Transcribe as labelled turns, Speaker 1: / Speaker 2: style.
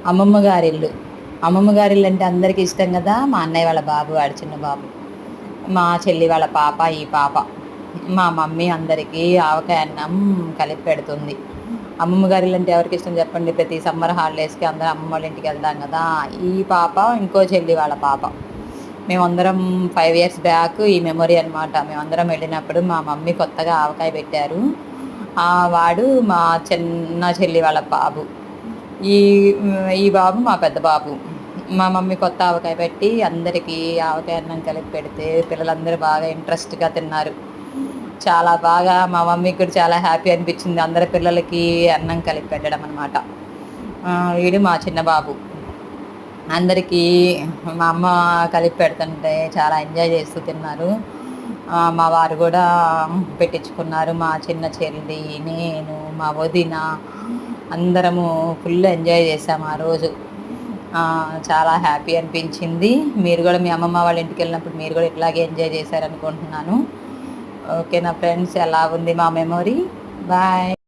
Speaker 1: అమ్మమ్మ గారిల్లు. అమ్మమ్మ గారిల్లు అంటే అందరికీ ఇష్టం కదా. మా అన్నయ్య వాళ్ళ బాబు, వాడి చిన్న బాబు, మా చెల్లి వాళ్ళ పాప, ఈ పాప. మా మమ్మీ అందరికీ ఆవకాయ అన్నం కలిపి పెడుతుంది. అమ్మమ్మ గారిల్లు అంటే ఎవరికి ఇష్టం చెప్పండి. ప్రతి సమ్మర్ హాలిడేస్కి అందరం అమ్మమ్మ వాళ్ళ ఇంటికి వెళ్తాం కదా. ఈ పాప ఇంకో చెల్లి వాళ్ళ పాప. మేమందరం 5 years బ్యాక్ ఈ మెమొరీ అనమాట. మేమందరం వెళ్ళినప్పుడు మా మమ్మీ కొత్తగా ఆవకాయ పెట్టారు. వాడు మా చిన్న చెల్లి వాళ్ళ బాబు. ఈ ఈ బాబు మా పెద్ద బాబు. మా మమ్మీ కొత్త ఆవకాయ పెట్టి అందరికీ ఆవకాయ అన్నం కలిపి పెడితే పిల్లలందరూ బాగా ఇంట్రెస్ట్గా తిన్నారు. చాలా బాగా మా మమ్మీకి కూడా చాలా హ్యాపీ అనిపించింది అందరి పిల్లలకి అన్నం కలిపి పెట్టడం అనమాట. వీడు మా చిన్న బాబు. అందరికీ మా అమ్మ కలిపి పెడుతుంటే చాలా ఎంజాయ్ చేస్తూ తిన్నారు. మా వారు కూడా పెట్టించుకున్నారు. మా చిన్న చెల్లి, నేను, మా వదిన అందరము ఫుల్ ఎంజాయ్ చేసాము ఆ రోజు. చాలా హ్యాపీ అనిపించింది. మీరు కూడా మీ అమ్మమ్మ వాళ్ళ ఇంటికి వెళ్ళినప్పుడు మీరు కూడా ఇట్లాగే ఎంజాయ్ చేశారనుకుంటున్నాను. ఓకేనా ఫ్రెండ్స్, ఎలా ఉంది మా మెమొరీ? బాయ్.